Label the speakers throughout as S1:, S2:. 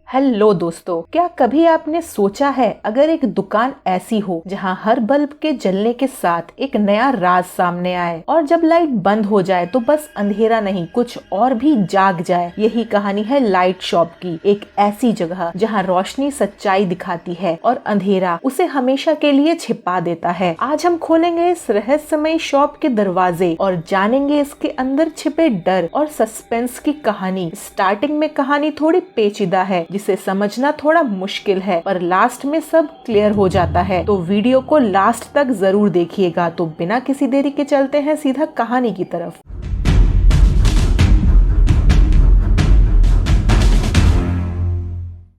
S1: Hello दोस्तों, क्या कभी आपने सोचा है अगर एक दुकान ऐसी हो जहां हर बल्ब के जलने के साथ एक नया राज सामने आए और जब लाइट बंद हो जाए तो बस अंधेरा नहीं कुछ और भी जाग जाए। यही कहानी है लाइट शॉप की, एक ऐसी जगह जहां रोशनी सच्चाई दिखाती है और अंधेरा उसे हमेशा के लिए छिपा देता है। आज हम खोलेंगे इस रहस्यमयी शॉप के दरवाजे और जानेंगे इसके अंदर छिपे डर और सस्पेंस की कहानी। स्टार्टिंग में कहानी थोड़ी पेचीदा है जिसे समझना थोड़ा मुश्किल है, पर लास्ट में सब क्लियर हो जाता है। तो वीडियो को लास्ट तक जरूर देखिएगा। तो बिना किसी देरी के चलते हैं सीधा कहानी की तरफ।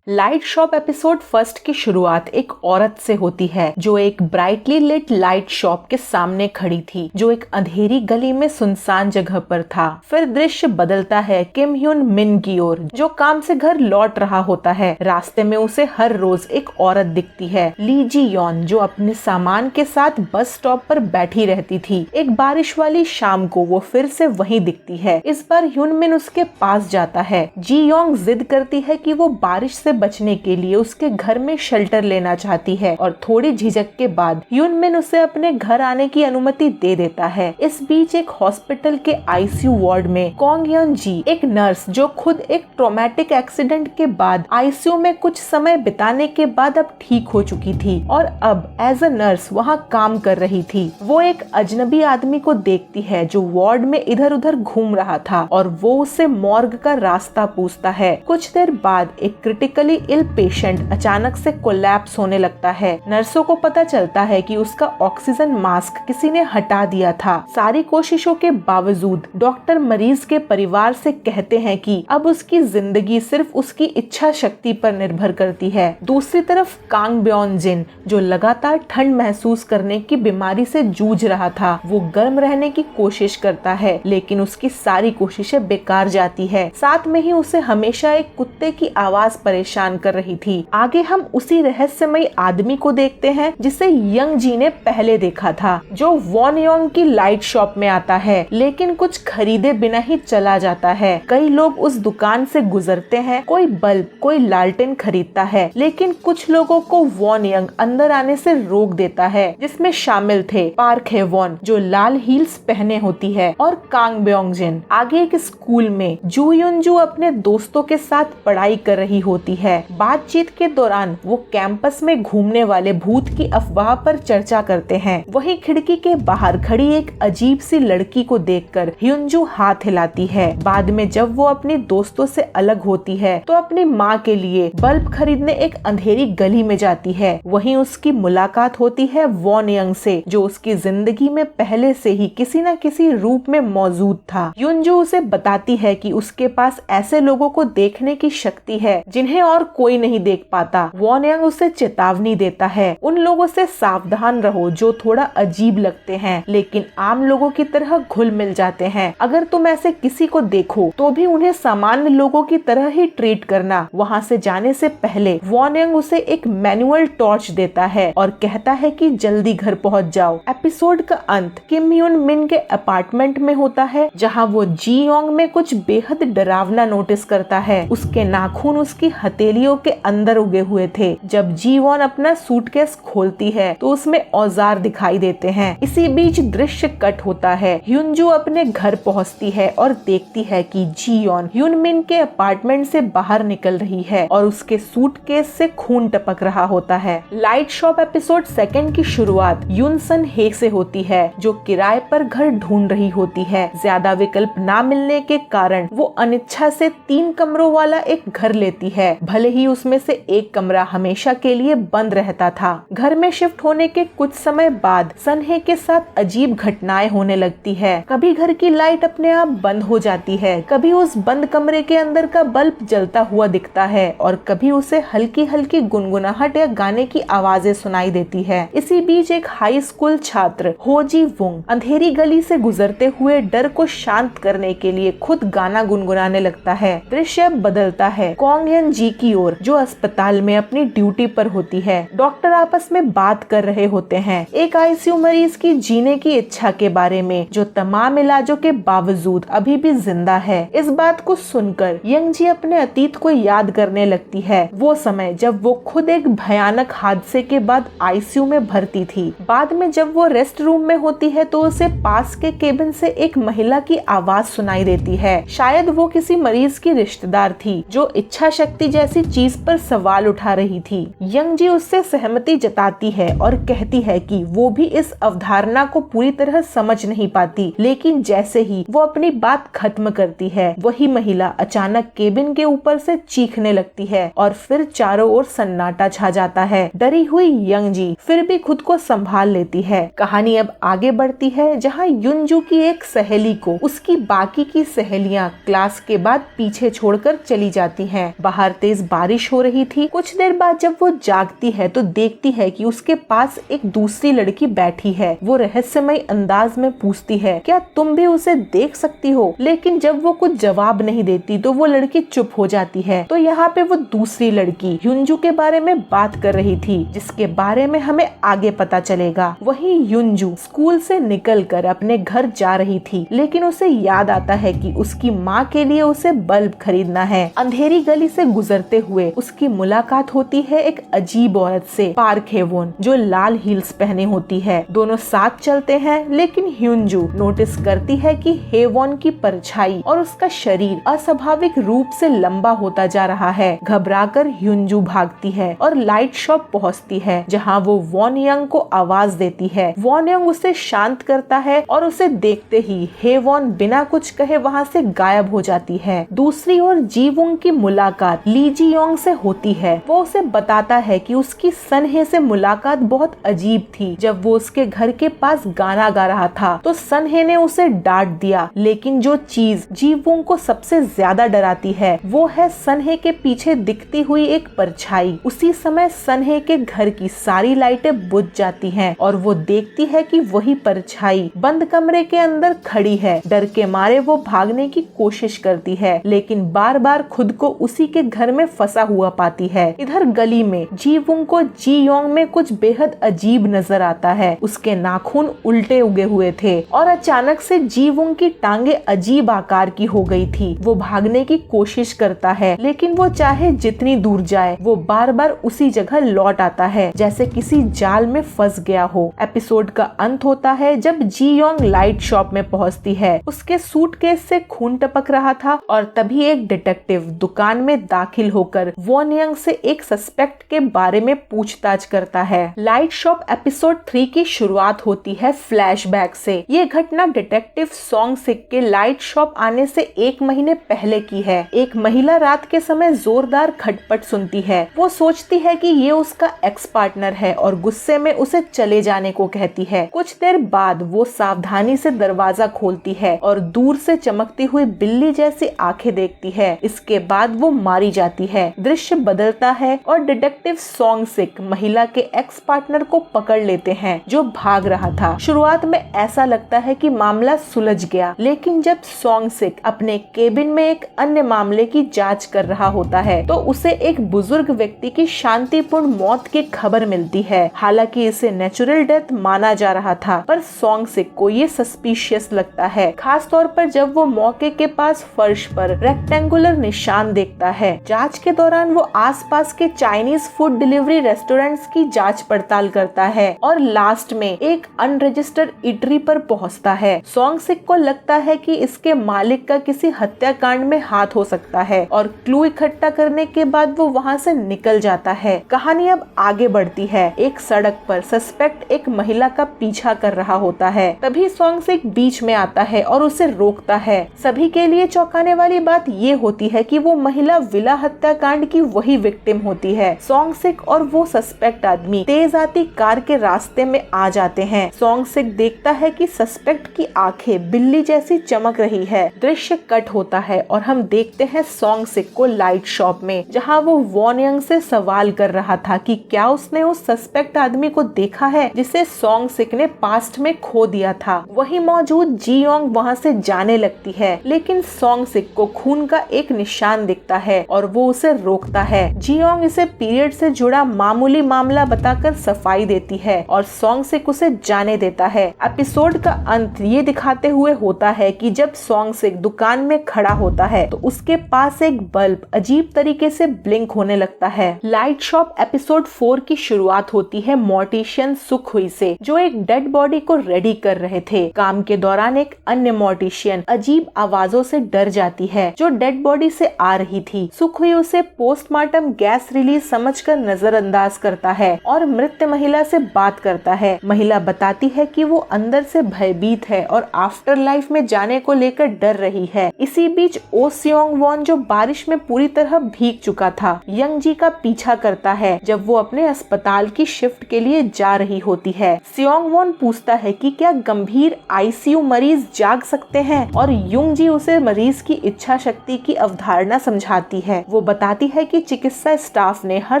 S1: लाइट शॉप एपिसोड फर्स्ट की शुरुआत एक औरत से होती है जो एक ब्राइटली लिट लाइट शॉप के सामने खड़ी थी जो एक अंधेरी गली में सुनसान जगह पर था। फिर दृश्य बदलता है किम ह्यून मिन की ओर जो काम से घर लौट रहा होता है। रास्ते में उसे हर रोज एक औरत दिखती है, ली जी योन, जो अपने सामान के साथ बस स्टॉप पर बैठी रहती थी। एक बारिश वाली शाम को वो फिर से वहीं दिखती है। इस बार ह्यून मिन उसके पास जाता है। जी योंग जिद करती है कि वो बारिश से बचने के लिए उसके घर में शेल्टर लेना चाहती है और थोड़ी झिझक के बाद ह्यून मिन उसे अपने घर आने की अनुमति दे देता है। इस बीच एक हॉस्पिटल के आईसीयू वार्ड में कोंग ह्यन जी, एक नर्स जो खुद एक ट्रॉमेटिक एक्सीडेंट के बाद आईसीयू में कुछ समय बिताने के बाद अब ठीक हो चुकी थी और अब एज अ नर्स वहाँ काम कर रही थी। वो एक अजनबी आदमी को देखती है जो वार्ड में इधर उधर घूम रहा था और वो उससे मॉर्ग का रास्ता पूछता है। कुछ देर बाद एक क्रिटिकली इल पेशेंट अचानक से कोलैप्स होने लगता है। नर्सों को पता चलता है कि उसका ऑक्सीजन मास्क किसी ने हटा दिया था। सारी कोशिशों के बावजूद डॉक्टर मरीज के परिवार से कहते हैं कि अब उसकी जिंदगी सिर्फ उसकी इच्छा शक्ति पर निर्भर करती है। दूसरी तरफ कांग ब्योन जिन, जो लगातार ठंड महसूस करने की बीमारी से जूझ रहा था, वो गर्म रहने की कोशिश करता है लेकिन उसकी सारी कोशिशें बेकार जाती है। साथ में ही उसे हमेशा एक कुत्ते की आवाज परेशान कर रही थी। आगे हम उसी रहस्यमयी आदमी को देखते हैं जिसे यंग जी ने पहले देखा था, जो वॉन योंग की लाइट शॉप में आता है लेकिन कुछ खरीदे बिना ही चला जाता है। कई लोग उस दुकान से गुजरते हैं, कोई बल्ब, कोई लालटेन खरीदता है, लेकिन कुछ लोगों को वॉन यंग अंदर आने से रोक देता है, जिसमें शामिल थे पार्क हेवॉन जो लाल हील्स पहने होती है और कांग ब्योंग जिन। आगे एक स्कूल में जू युन जू अपने दोस्तों के साथ पढ़ाई कर रही होती है। बातचीत के दौरान वो कैंपस में घूमने वाले भूत की अफवाह पर चर्चा करते हैं। वहीं खिड़की के बाहर खड़ी एक अजीब सी लड़की को देखकर ह्यूनजू हाथ हिलाती है। बाद में जब वो अपने दोस्तों से अलग होती है तो अपनी माँ के लिए बल्ब खरीदने एक अंधेरी गली में जाती है। वहीं उसकी मुलाकात होती है वॉन यंग से, जो उसकी जिंदगी में पहले से ही किसी न किसी रूप में मौजूद था। ह्यूनजू उसे बताती है कि उसके पास ऐसे लोगों को देखने की शक्ति है जिन्हें और कोई नहीं देख पाता। वॉन यंग उसे चेतावनी देता है, उन लोगों से सावधान रहो जो थोड़ा अजीब लगते हैं लेकिन आम लोगों की तरह घुल मिल जाते हैं। अगर तुम ऐसे किसी को देखो तो भी उन्हें सामान्य लोगों की तरह ही ट्रीट करना। वहाँ से जाने से पहले वॉन यंग उसे एक मैनुअल टॉर्च देता है और कहता है कि जल्दी घर पहुँच जाओ। एपिसोड का अंत किम ह्यून मिन के अपार्टमेंट में होता है जहाँ वो जी योंग में कुछ बेहद डरावना नोटिस करता है। उसके नाखून उसकी हथेलियों के अंदर उगे हुए थे। जब जी वॉन अपना सूटकेस खोलती है तो उसमें औजार दिखाई देते हैं। इसी बीच दृश्य कट होता है। ह्यूनजू अपने घर पहुंचती है और देखती है कि जी योन ह्यून मिन के अपार्टमेंट से बाहर निकल रही है और उसके सूटकेस से खून टपक रहा होता है। लाइट शॉप एपिसोड सेकंड की शुरुआत यून सन हे से होती है जो किराए पर घर ढूंढ रही होती है। ज्यादा विकल्प ना मिलने के कारण वो अनिच्छा से 3 कमरों वाला एक घर लेती है, भले ही उसमें से एक कमरा हमेशा के लिए बंद रहता था। घर में शिफ्ट होने के कुछ समय बाद सनहे के साथ अजीब घटनाएं होने लगती है। कभी घर की लाइट अपने आप बंद हो जाती है, कभी उस बंद कमरे के अंदर का बल्ब जलता हुआ दिखता है और कभी उसे हल्की हल्की गुनगुनाहट या गाने की आवाजें सुनाई देती है। इसी बीच एक हाई स्कूल छात्र हो जी वुंग अंधेरी गली से गुजरते हुए डर को शांत करने के लिए खुद गाना गुनगुनाने लगता है। दृश्य बदलता है कोंग ह्यन जी की ओर जो अस्पताल में अपनी ड्यूटी पर होती है। डॉक्टर आपस में बात कर रहे होते हैं एक आईसीयू मरीज की जीने की इच्छा के बारे में जो तमाम इलाजों के बावजूद अभी भी जिंदा है। इस बात को सुनकर यंग जी अपने अतीत को याद करने लगती है, वो समय जब वो खुद एक भयानक हादसे के बाद आईसीयू में भर्ती थी। बाद में जब वो रेस्ट रूम में होती है तो उसे पास के केबिन से एक महिला की आवाज सुनाई देती है। शायद वो किसी मरीज की रिश्तेदार थी जो इच्छा शक्ति जैसी चीज पर सवाल उठा रही थी। यंग जी उससे सहमति जताती है और कहती है कि वो भी इस अवधारणा को पूरी तरह समझ नहीं पाती, लेकिन जैसे ही वो अपनी बात खत्म करती है वही महिला अचानक केबिन के ऊपर से चीखने लगती है और फिर चारों ओर सन्नाटा छा जाता है। डरी हुई यंग जी फिर भी खुद को संभाल लेती है। कहानी अब आगे बढ़ती है जहाँ युनजू की एक सहेली को उसकी बाकी की सहेलियां क्लास के बाद पीछे छोड़कर चली जाती हैं। बाहर तेज बारिश हो रही थी। कुछ देर बाद जब वो जागती है तो देखती है कि उसके पास एक दूसरी लड़की बैठी है। वो रहस्यमय अंदाज में पूछती है, क्या तुम भी उसे देख सकती हो? लेकिन जब वो कुछ जवाब नहीं देती तो वो लड़की चुप हो जाती है। तो यहाँ पे वो दूसरी लड़की युनजू के बारे में बात कर रही थी, जिसके बारे में हमें आगे पता चलेगा। वहीं युनजू स्कूल से निकलकर अपने घर जा रही थी, लेकिन उसे याद आता है कि उसकी माँ के लिए उसे बल्ब खरीदना है। अंधेरी गली से गुजरते हुए उसकी मुलाकात होती है एक अजीब औरत से, पार्क हेवोन, जो लाल हील्स पहने होती है। दोनों साथ चलते हैं, लेकिन युनजू नोटिस करती है कि हेवोन की परछाई और उसका शरीर अस्वाभाविक रूप से लंबा होता जा रहा है। घबराकर युनजू भागती है और लाइट शॉप पहुंचती है, जहां वो वॉन यंग को आवाज देती है। वॉन यंग उसे शांत करता है और उसे देखते ही हेवोन बिना कुछ कहे वहां से गायब हो जाती है। दूसरी ओर जीवुंग की मुलाकात ली जी योंग से होती है। वो उसे बताता है कि उसकी सनहे से मुलाकात बहुत अजीब थी। जब वो उसके घर के पास गाना गा रहा था तो सनहे ने उसे डांट दिया, लेकिन जो चीज जीवुंग को सबसे ज्यादा डराती है वो है सनहे के पीछे दिखती हुई एक परछाई। उसी समय सनहे के घर की सारी लाइटें बुझ जाती हैं और वो देखती है कि वही परछाई बंद कमरे के अंदर खड़ी है। डर के मारे वो भागने की कोशिश करती है, लेकिन बार बार खुद को उसी के घर में फंसा हुआ पाती है। इधर गली में जीवुंग को जी योंग में कुछ बेहद अजीब नजर आता है। उसके नाखून उल्टे उगे हुए थे और अचानक से जीवुंग की टांगे अजीब आकार की हो गई थी। वो भागने की कोशिश करता है, लेकिन वो चाहे जितनी दूर जाए वो बार बार उसी जगह लौट आता है, जैसे किसी जाल में फंस गया हो। एपिसोड का अंत होता है जब जी योंग लाइट शॉप में पहुंचती है। उसके सूटकेस से खून टपक रहा था और तभी एक डिटेक्टिव दुकान में दाखिल होकर वॉन यंग से एक सस्पेक्ट के बारे में पूछताछ करता है। लाइट शॉप एपिसोड 3 की शुरुआत होती है फ्लैशबैक से। ये घटना डिटेक्टिव सॉन्ग सिक के लाइट शॉप आने से 1 महीने पहले की है। एक महिला रात के समय जोरदार खटपट सुनती है। वो सोचती है कि ये उसका एक्स पार्टनर है और गुस्से में उसे चले जाने को कहती है। कुछ देर बाद वो सावधानी से दरवाजा खोलती है और दूर से चमकती हुई बिल्ली जैसी आंखें देखती है। इसके बाद वो मारी जाती है। दृश्य बदलता है और डिटेक्टिव सॉन्ग सिक महिला के एक्स पार्टनर को पकड़ लेते हैं जो भाग रहा था। शुरुआत में ऐसा लगता है कि मामला सुलझ गया, लेकिन जब सॉन्ग सिक अपने केबिन में एक अन्य मामले की जांच कर रहा होता है तो उसे एक बुजुर्ग व्यक्ति की शांतिपूर्ण मौत की खबर मिलती है। हालांकि इसे नेचुरल डेथ माना जा रहा था, पर सॉन्ग सिक को ये सस्पिशियस लगता है, खास तौर पर जब वो मौके के पास फर्श पर रेक्टेंगुलर निशान देखता है। जांच के दौरान वो आसपास के चाइनीज फूड डिलीवरी रेस्टोरेंट्स की जांच पड़ताल करता है और लास्ट में एक अनरजिस्टर्ड इटरी पर पहुंचता है। सॉन्ग सिक को लगता है कि इसके मालिक का किसी हत्याकांड में हाथ हो सकता है और क्लू इकट्ठा करने के बाद वो वहां से निकल जाता है। कहानी अब आगे बढ़ती है। एक सड़क पर सस्पेक्ट एक महिला का पीछा कर रहा होता है। तभी सॉन्ग सिक बीच में आता है और उसे रोकता है। सभी के लिए चौंकाने वाली बात ये होती है कि वो महिला विला हत्याकांड की वही विक्टिम होती है। सॉन्ग सिक और वो सस्पेक्ट आदमी तेज आती कार के रास्ते में आ जाते हैं। सॉन्ग सिक देखता है कि सस्पेक्ट की आंखें बिल्ली जैसी चमक रही है। दृश्य कट होता है और हम देखते हैं सॉन्ग सिक को लाइट शॉप में, जहां वो वॉन यंग से सवाल कर रहा था कि क्या उसने उस सस्पेक्ट आदमी को देखा है जिसे सॉन्ग सिक ने पास्ट में खो दिया था। वही मौजूद जी योंग वहां से जाने लगती है, लेकिन सॉन्ग सिक को खून का एक निशान दिखता है और वो वो उसे रोकता है। जियोंग इसे पीरियड से जुड़ा मामूली मामला बताकर सफाई देती है और सॉन्ग सिक उसे जाने देता है। एपिसोड का अंत ये दिखाते हुए होता है कि जब सॉन्ग सिक दुकान में खड़ा होता है तो उसके पास एक बल्ब अजीब तरीके से ब्लिंक होने लगता है। लाइट शॉप एपिसोड 4 की शुरुआत होती है मॉर्टिशियन सुखुई से, जो एक डेड बॉडी को रेडी कर रहे थे। काम के दौरान एक अन्य मॉर्टिशियन अजीब आवाजों से डर जाती है जो डेड बॉडी से आ रही थी। सुखुई उसे पोस्टमार्टम गैस रिलीज समझकर नजरअंदाज करता है और मृत महिला से बात करता है। महिला बताती है कि वो अंदर से भयभीत है और आफ्टर लाइफ में जाने को लेकर डर रही है। इसी बीच ओ सियोंग वॉन, जो बारिश में पूरी तरह भीग चुका था, यंग जी का पीछा करता है जब वो अपने अस्पताल की शिफ्ट के लिए जा रही होती है। सियोंग वॉन पूछता है कि क्या गंभीर आईसीयू मरीज जाग सकते हैं और युंग जी उसे मरीज की इच्छा शक्ति की अवधारणा समझाती है। वो बताती है कि चिकित्सा स्टाफ ने हर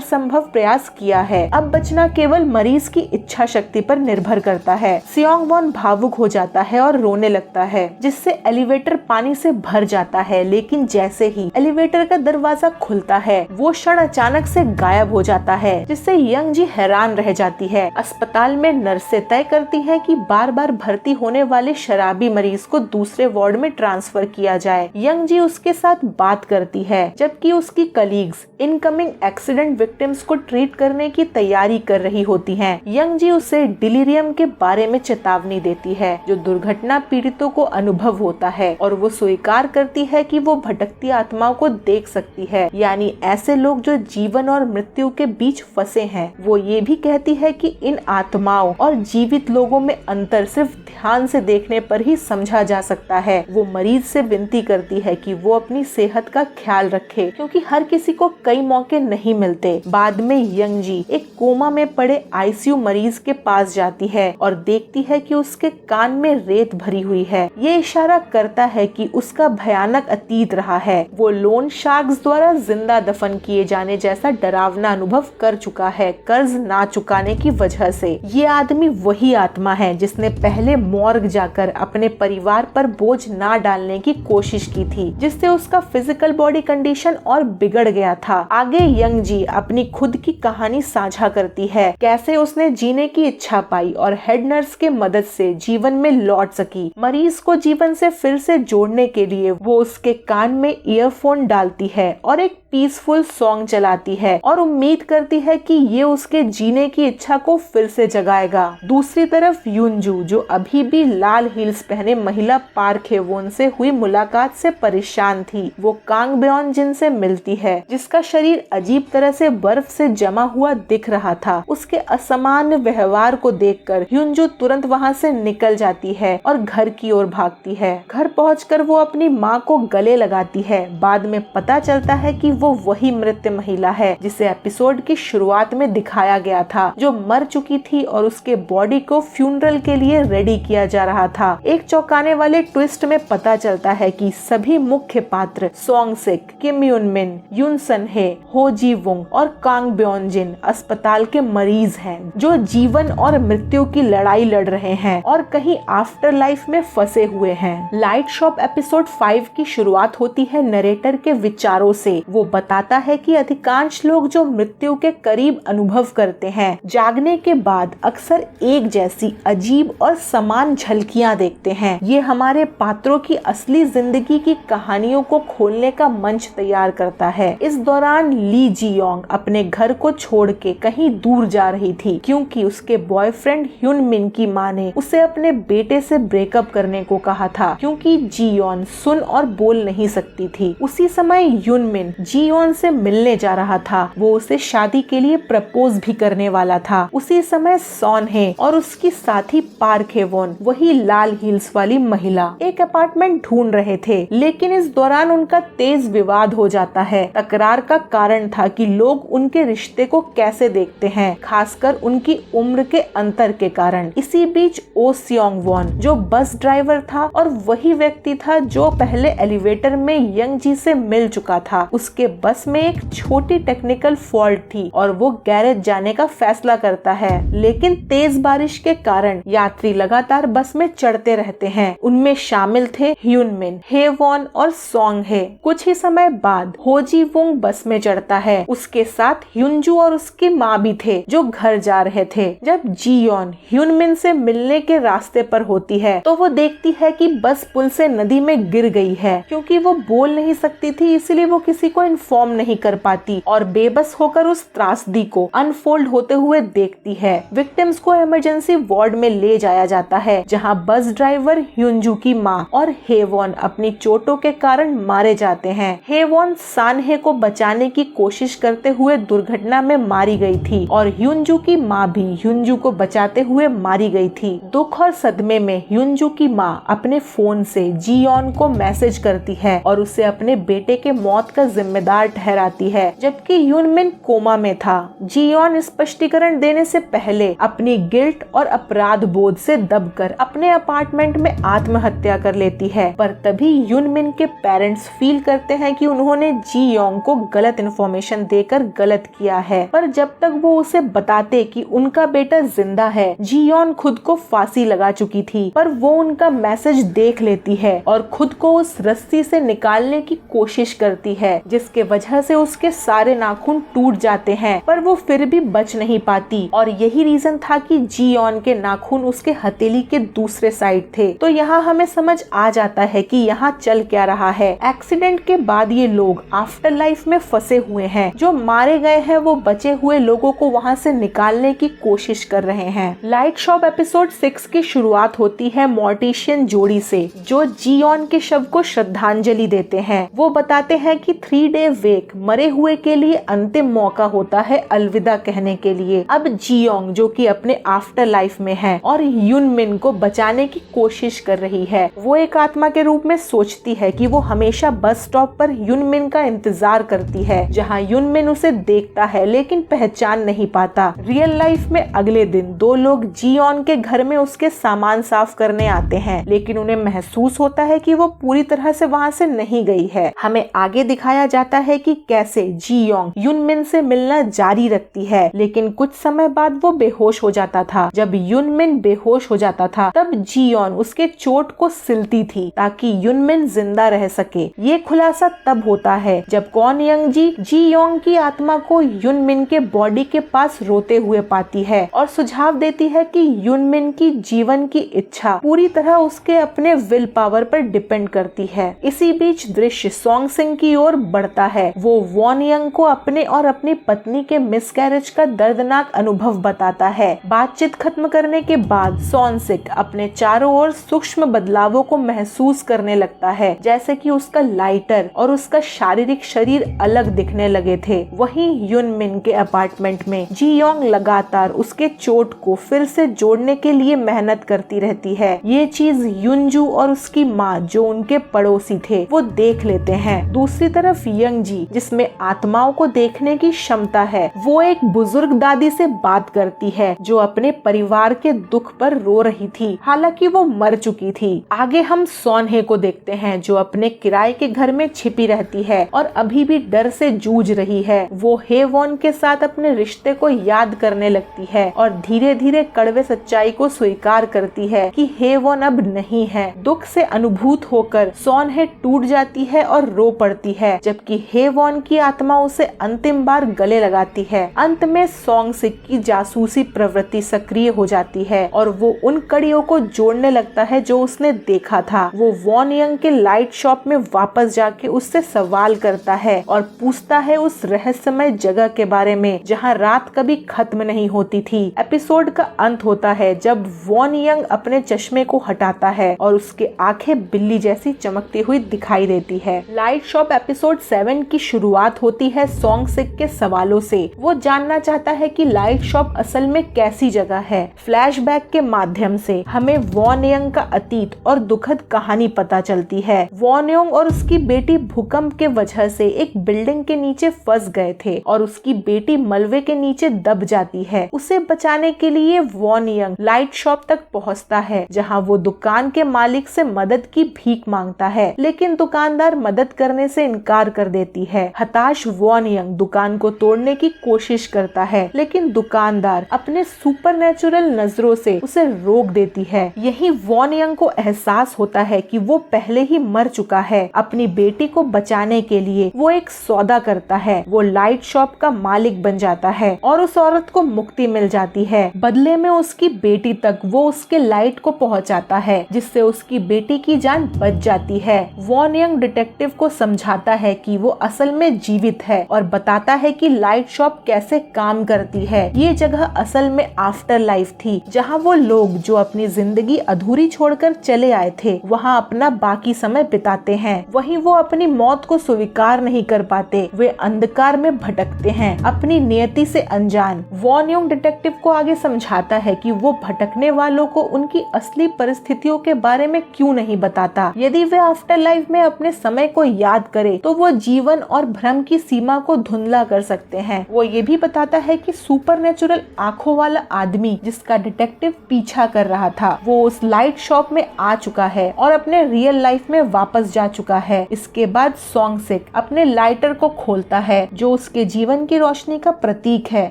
S1: संभव प्रयास किया है, अब बचना केवल मरीज की इच्छा शक्ति पर निर्भर करता है। सियोंग वॉन भावुक हो जाता है और रोने लगता है, जिससे एलिवेटर पानी से भर जाता है। लेकिन जैसे ही एलिवेटर का दरवाजा खुलता है वो क्षण अचानक से गायब हो जाता है, जिससे यंग जी हैरान रह जाती है। अस्पताल में नर्सें तय करती हैं कि बार बार भर्ती होने वाले शराबी मरीज को दूसरे वार्ड में ट्रांसफर किया जाए। यंग जी उसके साथ बात करती है जबकि उसकी कलीग्स इनकमिंग एक्सीडेंट विक्टिम्स को ट्रीट करने की तैयारी कर रही होती हैं। यंग जी उसे डिलीरियम के बारे में चेतावनी देती है जो दुर्घटना पीड़ितों को अनुभव होता है, और वो स्वीकार करती है कि वो भटकती आत्माओं को देख सकती है, यानी ऐसे लोग जो जीवन और मृत्यु के बीच फंसे हैं। वो ये भी कहती है कि इन आत्माओं और जीवित लोगों में अंतर सिर्फ ध्यान से देखने पर ही समझा जा सकता है। वो मरीज से विनती करती है कि वो अपनी सेहत का ख्याल रखे, क्योंकि हर किसी को कई मौके नहीं मिलते। बाद में यंग जी एक कोमा में पड़े आईसीयू मरीज के पास जाती है और देखती है कि उसके कान में रेत भरी हुई है। ये इशारा करता है कि उसका भयानक अतीत रहा है। वो लोन शार्क्स द्वारा जिंदा दफन किए जाने जैसा डरावना अनुभव कर चुका है, कर्ज ना चुकाने की वजह से। ये आदमी वही आत्मा है जिसने पहले मॉर्ग जाकर अपने परिवार पर बोझ ना डालने की कोशिश की थी, जिससे उसका फिजिकल बॉडी कंडीशन और बिगड़ गया था। आगे यंग जी अपनी खुद की कहानी साझा करती है, कैसे उसने जीने की इच्छा पाई और हेड नर्स के मदद से जीवन में लौट सकी। मरीज को जीवन से फिर से जोड़ने के लिए वो उसके कान में ईयरफोन डालती है और एक पीसफुल सॉन्ग चलाती है और उम्मीद करती है कि ये उसके जीने की इच्छा को फिर से जगाएगा। दूसरी तरफ युनजू, जो अभी भी लाल हील्स पहने महिला पार्क हेवोन से हुई मुलाकात से परेशान थी, वो कांग ब्योन जिन से मिलती है, जिसका शरीर अजीब तरह से बर्फ से जमा हुआ दिख रहा था। उसके असामान्य व्यवहार को देखकर युनजू तुरंत वहाँ से निकल जाती है और घर की ओर भागती है। घर पहुंचकर वो अपनी माँ को गले लगाती है। बाद में पता चलता है कि वो वही मृत महिला है जिसे एपिसोड की शुरुआत में दिखाया गया था, जो मर चुकी थी और उसके बॉडी को फ्यूनरल के लिए रेडी किया जा रहा था। एक चौंकाने वाले ट्विस्ट में पता चलता है कि सभी मुख्य पात्र सॉन्ग सिक, किम युन मिन, युन सन हे, हो जी वुंग और कांग ब्योन जिन अस्पताल के मरीज हैं, जो जीवन और मृत्यु की लड़ाई लड़ रहे हैं और कहीं आफ्टर लाइफ में फंसे हुए हैं। लाइट शॉप एपिसोड 5 की शुरुआत होती है नरेटर के विचारों से। वो बताता है कि अधिकांश लोग जो मृत्यु के करीब अनुभव करते हैं, जागने के बाद अक्सर एक जैसी अजीब और समान झलकियां देखते हैं। ये हमारे पात्रों की असली जिंदगी की कहानियों को खोलने का मंच तैयार करता है। इस दौरान ली जियोंग अपने घर को छोड़ के कहीं दूर जा रही थी, क्योंकि उसके बॉयफ्रेंड ह्युन मिन की माँ ने उसे अपने बेटे से ब्रेकअप करने को कहा था, क्योंकि जियोन सुन और बोल नहीं सकती थी। उसी समय ह्युन मिन जियोन से मिलने जा रहा था। वो उसे शादी के लिए प्रपोज भी करने वाला था। उसी समय सॉन हे और उसकी साथी पार्क हेवोन, वही लाल हील्स वाली महिला, एक अपार्टमेंट ढूंढ रहे थे। लेकिन इस दौरान उनका तेज विवाद हो जाता है। तकरार का कारण था कि लोग उनके रिश्ते को कैसे देखते हैं, खासकर उनकी उम्र के अंतर के कारण। इसी बीच ओ सियोंग वॉन, जो बस ड्राइवर था और वही व्यक्ति था जो पहले एलिवेटर में यंग जी से मिल चुका था, उसके बस में एक छोटी टेक्निकल फॉल्ट थी और वो गैरेज जाने का फैसला करता है। लेकिन तेज बारिश के कारण यात्री लगातार बस में चढ़ते रहते हैं। उनमें शामिल थे ह्युन मिन, हे वॉन और सॉन्ग हे। कुछ ही समय बाद हो हो जी वोंग बस में चढ़ता है। उसके साथ ह्युनजू और उसकी माँ भी थे जो घर जा रहे थे। जब जीयोन ह्युनमिन से मिलने के रास्ते पर होती है तो वो देखती है कि बस पुल से नदी में गिर गई है। क्योंकि वो बोल नहीं सकती थी इसलिए वो किसी को इन्फॉर्म नहीं कर पाती और बेबस होकर उस त्रासदी को अनफोल्ड होते हुए देखती है। विक्टिम्स को इमरजेंसी वार्ड में ले जाया जाता है जहां बस ड्राइवर ह्युनजू की माँ और हेवॉन अपनी चोटों के कारण मारे जाते हैं। हेवॉन सानहे को बचाने की कोशिश करते हुए दुर्घटना में मारी गई थी और ह्युनजू की माँ भी ह्युनजू को बचाते हुए मारी गई थी। दुख और सदमे में ह्युनजू की माँ अपने फोन से जियोन को मैसेज करती है और उसे अपने बेटे के मौत का जिम्मेदार ठहराती है जबकि ह्युनमिन कोमा में था। जियोन स्पष्टीकरण देने से पहले अपनी गिल्ट और अपराध बोध से दबकर अपने अपार्टमेंट में आत्महत्या कर लेती है। पर तभी ह्युनमिन के पेरेंट्स फील करते हैं कि उन्होंने जियोंग को गलत इन्फॉर्मेशन देकर गलत किया है। पर जब तक वो उसे बताते कि उनका बेटा जिंदा है, जियोन खुद को फांसी लगा चुकी थी। पर वो उनका मैसेज देख लेती है और खुद को उस रस्सी से निकालने की कोशिश करती है जिसके वजह से उसके सारे नाखून टूट जाते हैं। पर वो फिर भी बच नहीं पाती और यही रीजन था कि जियोन के नाखून उसके हथेली के दूसरे साइड थे। तो यहाँ हमें समझ आ जाता है कि यहाँ चल क्या रहा है। एक्सीडेंट के बाद ये लोग आफ्टर लाइफ में फंसे हुए हैं। जो मारे गए हैं वो बचे हुए लोगों को वहाँ से निकालने की कोशिश कर रहे हैं। लाइट शॉप एपिसोड 6 की शुरुआत होती है मॉर्टिशियन जोड़ी से जो जियोन के शव को श्रद्धांजलि देते हैं। वो बताते हैं कि 3 डे वेक मरे हुए के लिए अंतिम मौका होता है अलविदा कहने के लिए। अब जियोंग जो कि अपने आफ्टर लाइफ में है और ह्युनमिन को बचाने की कोशिश कर रही है। वो एक आत्मा के रूप में सोचती है कि वो हमेशा बस स्टॉप पर ह्युनमिन का इंतजार करती है जहां ह्युनमिन उसे देखता है लेकिन पहचान नहीं पाता। रियल लाइफ में अगले दिन 2 लोग जियोन के घर में उसके सामान साफ करने आते हैं लेकिन उन्हें महसूस होता है कि वो पूरी तरह से वहाँ से नहीं गई है। हमें आगे दिखाया जाता है कि कैसे जियोंग ह्युनमिन से मिलना जारी रखती है लेकिन कुछ समय बाद वो बेहोश हो जाता था। जब ह्युनमिन बेहोश हो जाता था तब जियोन उसके चोट को सिलती थी ताकि ह्युनमिन जिंदा रह सके। ये खुलासा तब होता है जब कॉन यंग जी जियोंग की आत्मा को ह्युनमिन के बॉडी के पास रोते हुए पाती है और सुझाव देती है कि ह्युनमिन की जीवन की इच्छा पूरी तरह उसके अपने विल पावर पर डिपेंड करती है। इसी बीच दृश्य सोंग सिंग की ओर बढ़ता है। वो वॉन यंग को अपने और अपनी पत्नी के मिसकैरेज का दर्दनाक अनुभव बताता है। बातचीत खत्म करने के बाद सोंग सिंग अपने चारों ओर सूक्ष्म बदलावों को महसूस करने लगता है जैसे कि उसका लाइटर और उसका शारीरिक शरीर अलग दिखने लगे थे। वहीं ह्युनमिन के अपार्टमेंट में जियोंग लगातार उसके चोट को फिर से जोड़ने के लिए मेहनत करती रहती है। ये चीज ह्युनजू और उसकी माँ जो उनके पड़ोसी थे वो देख लेते हैं। दूसरी तरफ यंग जी जिसमें आत्माओं को देखने की क्षमता है वो एक बुजुर्ग दादी से बात करती है जो अपने परिवार के दुख पर रो रही थी हालांकि वो मर चुकी थी। आगे हम सोनहे को देखते हैं जो अपने किराए के घर में छिपी रहती है और अभी भी डर से जूझ रही है। वो हेवॉन के साथ अपने रिश्ते को याद करने लगती है और धीरे धीरे कड़वे सच्चाई को स्वीकार करती है कि हेवॉन अब नहीं है। दुख से अनुभूत होकर सोनहे टूट जाती है और रो पड़ती है जबकि हेवॉन की आत्मा उसे अंतिम बार गले लगाती है। अंत में सोंग सिक की जासूसी प्रवृत्ति सक्रिय हो जाती है और वो उन कड़ियों को जोड़ने लगता है जो उसने देखा था। वो वॉन यंग के लाइट शॉप में वापस जाके उससे सवाल करता है और पूछता है उस रहस्यमय जगह के बारे में जहां रात कभी खत्म नहीं होती थी। एपिसोड का अंत होता है जब वॉन यंग अपने चश्मे को हटाता है और उसके आंखें बिल्ली जैसी चमकती हुई दिखाई देती है। लाइट शॉप एपिसोड 7 की शुरुआत होती है सोंग सिक के सवालों से। वो जानना चाहता है कि लाइट शॉप असल में कैसी जगह है। फ्लैशबैक के माध्यम से हमें वॉन यंग का अतीत और दुखद कहानी पता चलती है। वॉन यंग और उसकी बेटी भूकंप के वजह से एक बिल्डिंग के नीचे फंस गए थे और उसकी बेटी मलबे के नीचे दब जाती है। उसे बचाने के लिए वॉन यंग लाइट शॉप तक पहुंचता है जहां वो दुकान के मालिक से मदद की भीख मांगता है लेकिन दुकानदार मदद करने से इनकार कर देती है। हताश वॉन यंग दुकान को तोड़ने की कोशिश करता है लेकिन दुकानदार अपने सुपरनैचुरल नजरों से उसे रोक देती है। यही वॉन यंग को एहसास होता है कि वो पहले ही मर चुका है। अपनी बेटी को बचाने के लिए वो एक सौदा करता है। वो लाइट शॉप का मालिक बन जाता है और उस औरत को मुक्ति मिल जाती है। बदले में उसकी बेटी तक वो उसके लाइट को पहुंचाता है, जिससे उसकी बेटी की जान बच जाती है। वॉन यंग डिटेक्टिव को समझाता है कि वो असल में जीवित है और बताता है कि लाइट शॉप कैसे काम करती है। ये जगह असल में आफ्टर लाइफ थी, जहाँ वो लोग जो अपनी जिंदगी अधूरी छोड़कर चले आए थे वहाँ अपना बाकी समय बिताते हैं। वहीं वो अपनी मौत को स्वीकार नहीं कर पाते, वे अंधकार में भटकते हैं, अपनी नियति से अनजान। वॉन यंग डिटेक्टिव को आगे समझाता है कि वो भटकने वालों को उनकी असली परिस्थितियों के बारे में क्यों नहीं बताता। यदि वे आफ्टर लाइफ में अपने समय को याद करे तो वो जीवन और भ्रम की सीमा को धुंधला कर सकते हैं। वो ये भी बताता है कि सुपरनेचुरल आंखों वाला आदमी जिसका डिटेक्टिव पीछा कर रहा था वो उस लाइट शॉप में आ चुका है और अपने रियल लाइफ में वापस जा चुका है। इसके बाद सॉन्ग सिक अपने लाइटर को खोलता है जो उसके जीवन की रोशनी का प्रतीक है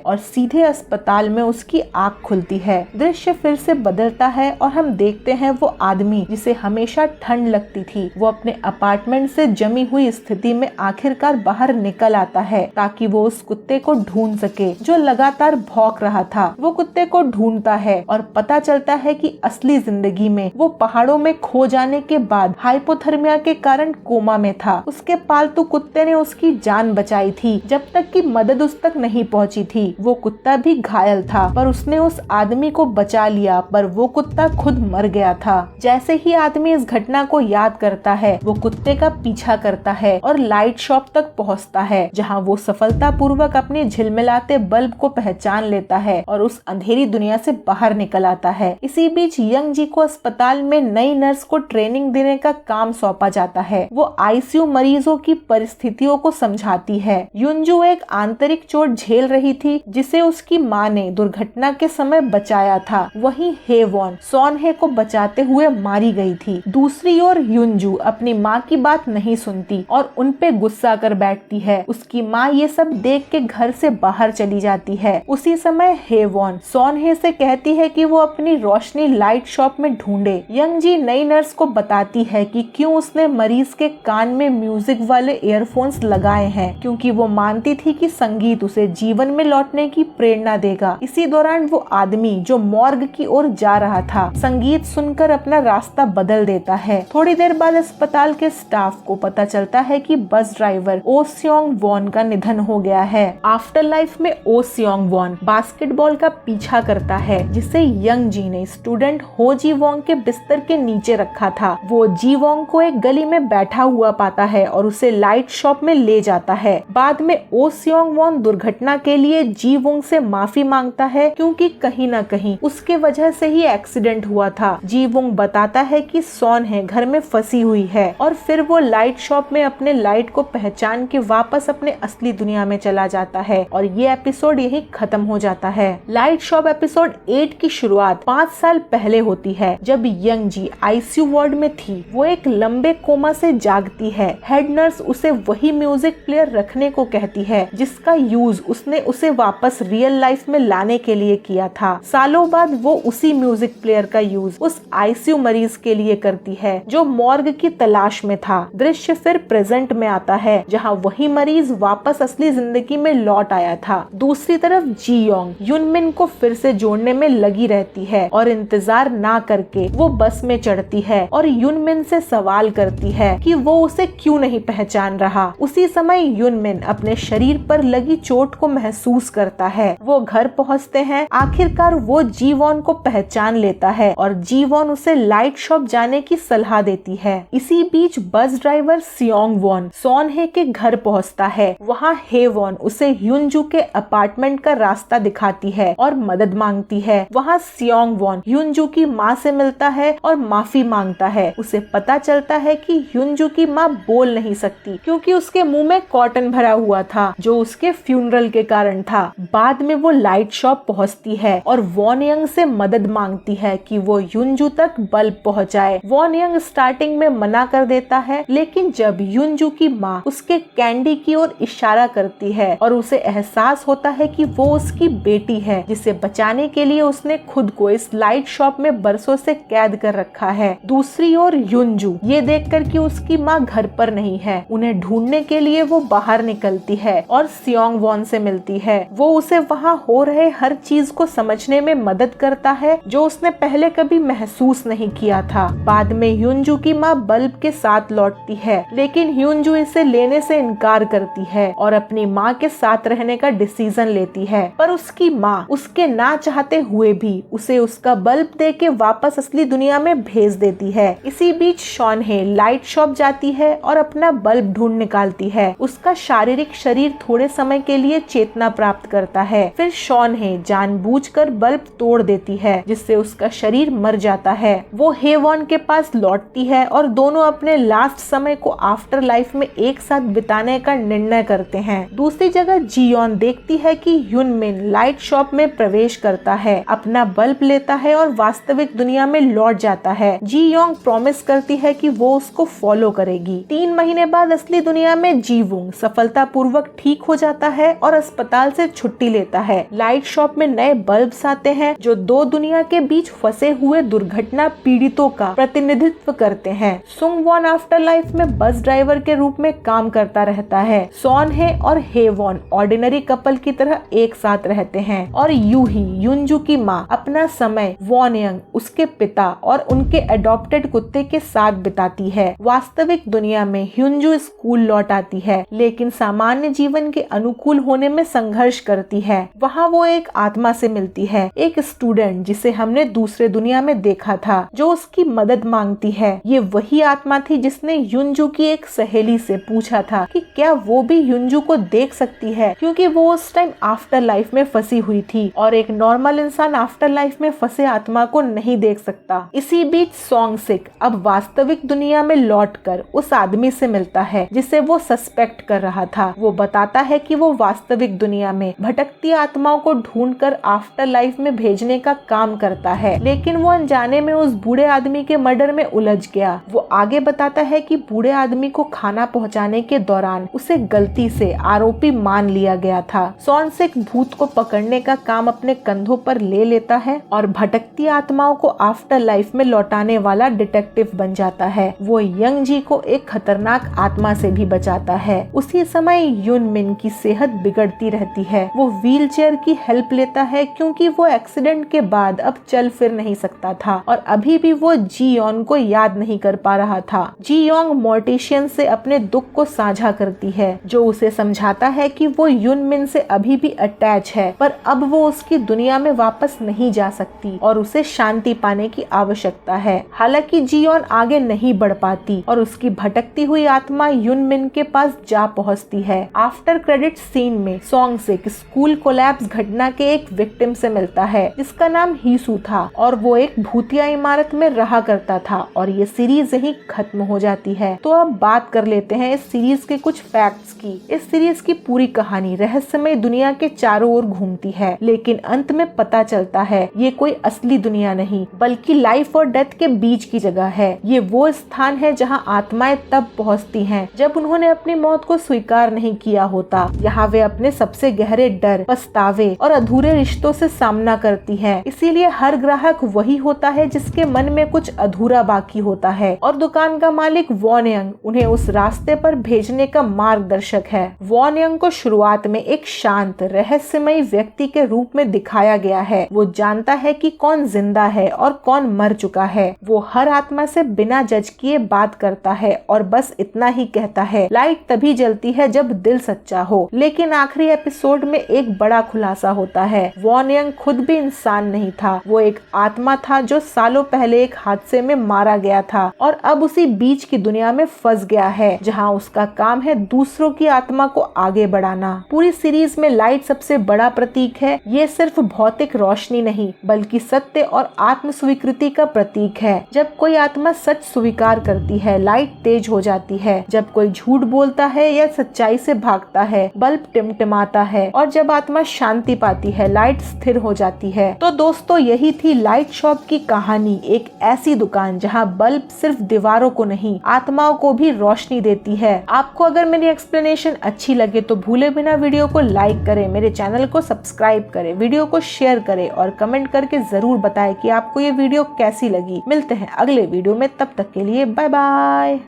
S1: और सीधे अस्पताल में उसकी आँख खुलती है। दृश्य फिर से बदलता है और हम देखते हैं वो आदमी जिसे हमेशा ठंड लगती थी वो अपने अपार्टमेंट से जमी हुई स्थिति में आखिरकार बाहर निकल आता है ताकि वो उस कुत्ते को ढूंढ सके जो लगातार भौंक रहा था। वो कुत्ते को ढूंढता है और पता चलता है कि असली जिंदगी में वो पहाड़ों में खो जाने के बाद हाइपोथर्मिया के कारण कोमा में था। उसके पालतू कुत्ते ने उसकी जान बचाई थी जब तक कि मदद उस तक नहीं पहुंची थी। वो कुत्ता भी घायल था पर उसने उस आदमी को बचा लिया, पर वो कुत्ता खुद मर गया था। जैसे ही आदमी इस घटना को याद करता है वो कुत्ते का पीछा करता है और लाइट शॉप तक पहुंचता है जहां वो सफलतापूर्वक अपने झिलमिलाते बल्ब को पहचान लेता है और उस अंधेरी दुनिया से बाहर निकल आता है। इसी बीच यंग जी को अस्पताल में नई नर्स को ट्रेनिंग देने का काम सौंपा जाता है। वो आईसीयू मरीजों की परिस्थितियों को समझाती है। युनजू एक आंतरिक चोट झेल रही थी जिसे उसकी माँ ने दुर्घटना के समय बचाया था। वहीं हेवॉन सॉनहे को बचाते हुए मारी गई थी। दूसरी ओर युनजू अपनी माँ की बात नहीं सुनती और उन पे गुस्सा कर बैठती है। उसकी माँ ये सब देख के घर से बाहर चली जाती है। उसी समय हेवॉन सॉनहे से कहती है कि वो अपनी रोशनी लाइट शॉप में ढूंढे। यंग जी नई नर्स को बताती है कि क्यों उसने मरीज के कान में म्यूजिक वाले ईयरफोन्स लगाए हैं, क्योंकि वो मानती थी कि संगीत उसे जीवन में लौटने की प्रेरणा देगा। इसी दौरान वो आदमी जो मॉर्ग की ओर जा रहा था संगीत सुनकर अपना रास्ता बदल देता है। थोड़ी देर बाद अस्पताल के स्टाफ को पता चलता है कि बस ड्राइवर ओ सियोंग वॉन का निधन हो गया है। आफ्टर लाइफ में ओ सियोंग वॉन बास्केटबॉल का पीछा करता है जिसे यंग जी ने स्टूडेंट हो जी वोंग के बिस्तर के नीचे रखा था। वो जी वोंग को एक गली में बैठा हुआ पाता है और उसे लाइट शॉप में ले जाता है। बाद में ओ सियोंग वॉन दुर्घटना के लिए जी वोंग से माफी मांगता है क्योंकि कहीं न कहीं उसके वजह से ही एक्सीडेंट हुआ था। जी वोंग बताता है कि सॉनहे घर में फंसी हुई है और फिर वो लाइट शॉप में अपने लाइट को पहचान के वापस अपने असली दुनिया में चला जाता है और ये एपिसोड यही खत्म हो जाता है। लाइट शॉप एपिसोड 8 की शुरुआत 5 साल पहले होती है जब यंग जी आईसीयू वार्ड में थी। वो एक लंबे कोमा से जागती है। हेड नर्स उसे वही म्यूजिक प्लेयर रखने को कहती है जिसका यूज उसने उसे वापस रियल लाइफ में लाने के लिए किया था। सालों बाद वो उसी म्यूजिक प्लेयर का यूज उस आईसीयू मरीज के लिए करती है जो मॉर्ग की तलाश में था। दृश्य फिर प्रेजेंट में आता है जहां वही मरीज वापस असली जिंदगी में लौट आया था। दूसरी तरफ जी योंग युनमिन को फिर से जोड़ने में लगी रहती है और इंतजार ना करके वो बस में चढ़ती है और युनमिन से सवाल करती है कि वो उसे क्यों नहीं पहचान रहा। उसी समय युनमिन अपने शरीर पर लगी चोट को महसूस करता है। वो घर पहुंचते हैं। आखिरकार वो जी वॉन को पहचान लेता है और जी वॉन उसे लाइट शॉप जाने की सलाह देती है। इसी बीच बस ड्राइवर सियोंग वॉन सॉनहे के घर पहुंचता है। वहाँ हेवॉन उसे युनजू के अपार्टमेंट का रास्ता दिखाती है और मदद मांगती है। वहाँ सियोंग वॉन युनजू की माँ से मिलता है और माफी मांगता है। उसे पता चलता है कि युनजू की माँ बोल नहीं सकती क्योंकि उसके मुंह में कॉटन भरा हुआ था जो उसके फ्यूनरल के कारण था। बाद में वो लाइट शॉप पहुंचती है और वॉन यंग से मदद मांगती है कि वो युनजू तक बल्ब पहुंचाए। वॉन यंग स्टार्टिंग में मना कर देता है, लेकिन जब युनजू की माँ उसके कैंडी की ओर इशारा करती है और उसे एहसास होता है कि वो उसकी बेटी है जिसे बचाने के लिए उसने खुद को इस लाइट शॉप में बरसों से कैद कर रखा है। दूसरी ओर युनजू ये देखकर कि उसकी माँ घर पर नहीं है उन्हें ढूंढने के लिए वो बाहर निकलती है और सियोंग वॉन से मिलती है। वो उसे वहाँ हो रहे हर चीज को समझने में मदद करता है जो उसने पहले कभी महसूस नहीं किया था। बाद में ह्यूनजू की माँ बल्ब के साथ लौटती है, लेकिन ह्यूनजू इसे लेने से इनकार करती है और अपनी माँ के साथ रहने का डिसीजन लेती है। पर उसकी माँ उसके ना चाहते हुए भी उसे उसका बल्ब दे के वापस असली दुनिया में भेज देती है। इसी बीच शॉनहे लाइट शॉप जाती है और अपना बल्ब ढूंढ निकालती है। उसका शारीरिक शरीर थोड़े समय के लिए चेतना प्राप्त करता है। फिर शॉनहे जानबूझकर बल्ब तोड़ देती है जिससे उसका शरीर मर जाता है। वो हेवॉन के पास लौटती है और दोनों अपने लास्ट समय को आफ्टर लाइफ में एक साथ बिताने का निर्णय करते हैं। दूसरी जगह जियोन देखती है कि ह्यूनमिन लाइट शॉप में प्रवेश करता है, अपना बल्ब लेता है और वास्तविक दुनिया में लौट जाता है। जी योंग प्रॉमिस करती है कि वो उसको फॉलो करेगी। 3 महीने बाद असली दुनिया में जीवुंग सफलतापूर्वक ठीक हो जाता है और अस्पताल से छुट्टी लेता है। लाइट शॉप में नए बल्ब्स आते हैं जो 2 दुनिया के बीच फंसे हुए दुर्घटना पीड़ितों का प्रतिनिधित्व करते हैं। सुंग वॉन आफ्टर लाइफ में बस ड्राइवर के रूप में काम करता रहता है। सॉनहे और हेवॉन ऑर्डिनरी कपल की तरह एक साथ रहते हैं और यूही ह्यूनजू की माँ अपना समय वॉनयंग, उसके पिता और उनके अडॉप्टेड कुत्ते के साथ बिताती है। वास्तविक दुनिया में ह्यूनजू स्कूल लौट आती है, लेकिन सामान्य जीवन के अनुकूल होने में संघर्ष करती है। वहाँ वो एक आत्मा से मिलती है, एक स्टूडेंट जिसे हमने दूसरे दुनिया में देखा था, जो उसकी मदद मांगती है। ये वही आत्मा थी जिसने ह्यूनजू की एक सहेली से पूछा था कि क्या वो भी ह्यूनजू को देख सकती है, क्योंकि वो उस टाइम आफ्टर लाइफ में फंसी हुई थी और एक नॉर्मल इंसान आफ्टर लाइफ में फंसे आत्मा को नहीं देख सकता। इसी बीच सॉन्ग सिक अब वास्तविक दुनिया में लौटकर उस आदमी से मिलता है जिसे वो सस्पेक्ट कर रहा था। वो बताता है कि वो वास्तविक दुनिया में भटकती आत्माओं को ढूंढकर आफ्टर लाइफ में भेजने का काम करता है, लेकिन वो अनजाने में उस बूढ़े आदमी के मर्डर में उलझ गया। वो आगे बताता है कि बूढ़े आदमी को खाना पहुंचाने के दौरान उसे गलती से आरोपी मान लिया गया था। सॉन्गसिक भूत को पकड़ने का काम अपने कंधों पर ले लेता है और भटकती आत्माओं को आफ्टर लाइफ में लौटाने वाला डिटेक्टिव बन जाता है। वो यंग जी को एक खतरनाक आत्मा से भी बचाता है। उसी समय यूनमिन की सेहत बिगड़ती रहती है। वो व्हीलचेयर की हेल्प लेता है क्योंकि वो एक्सीडेंट के बाद अब चल फिर नहीं सकता था और अभी भी वो जियोन को याद नहीं कर पा रहा था। जियोंग मोर्टिशियन से अपने दुख को साझा करती है, जो उसे समझाता है कि वो यूनमिन से अभी भी अटैच है, पर अब वो उसकी दुनिया में वापस नहीं जा सकती और उसे शांति पाने की आवश्यकता है। हालांकि जियोन आगे नहीं बढ़ पाती और उसकी भटकती हुई आत्मा यूनमिन के पास जा पहुंचती है। आफ्टर क्रेडिट सीन में सॉन्गसिक स्कूल कोलैप्स घटना के एक विक्टिम से मिलता है जिसका नाम हीसू था और वो एक भूतिया इमारत में रहा करता था और ये सीरीज यही खत्म हो जाती है। तो अब बात कर लेते हैं इस सीरीज के कुछ फैक्ट्स की। इस सीरीज की पूरी कहानी रहस्यमय दुनिया के चारों ओर घूमती है, लेकिन अंत में पता चलता है ये कोई असली दुनिया नहीं बल्कि लाइफ और डेथ के बीच की जगह है। ये वो स्थान है जहां आत्माएं तब पहुंचती हैं जब उन्होंने अपनी मौत को स्वीकार नहीं किया होता। यहाँ वे अपने सबसे गहरे डर, पछतावे और अधूरे रिश्तों से सामना करती हैं। इसीलिए हर ग्राहक वही होता है जिसके मन में कुछ अधूरा बाकी होता है और दुकान का मालिक वॉनयंग उन्हें उस रास्ते पर भेजने का मार्गदर्शक है। वॉनयंग को शुरुआत में एक शांत रहस्यमयी व्यक्ति के रूप में दिखाया गया है। वो जानता है कि कौन जिंदा है और कौन मर चुका है। वो हर आत्मा से बिना जज किए बात करता है और बस इतना ही कहता है, लाइट तभी जलती है जब दिल सच्चा हो। लेकिन आखिरी एपिसोड में एक बड़ा खुलासा होता है। वॉनयंग खुद भी इंसान नहीं था, वो एक आत्मा था जो सालों पहले एक हादसे में मारा गया था और अब उसी बीच की दुनिया में फंस गया है जहां उसका काम है दूसरों की आत्मा को आगे बढ़ाना। पूरी सीरीज में लाइट सबसे बड़ा प्रतीक है। ये सिर्फ भौतिक रोशनी नहीं बल्कि सत्य और आत्म स्वीकृति का प्रतीक है। जब कोई आत्मा सच स्वीकार करती है, लाइट तेज हो जाती है। जब कोई झूठ बोलता है या सच्चाई से भागता है, बल्ब टिमटिमाता है और जब आत्मा शांति पाती है, लाइट स्थिर हो जाती है। तो दोस्तों, यही थी लाइट शॉप की कहानी। एक ऐसी दुकान जहां बल्ब सिर्फ दीवारों को नहीं, आत्माओं को भी रोशनी देती है। आपको अगर मेरी एक्सप्लेनेशन अच्छी लगे तो भूले बिना वीडियो को लाइक करें, मेरे चैनल को सब्सक्राइब करें, वीडियो को शेयर करें और कमेंट करके जरूर बताएं कि आपको ये वीडियो कैसी लगी। मिलते हैं अगले वीडियो में, तब तक के लिए बाय बाय।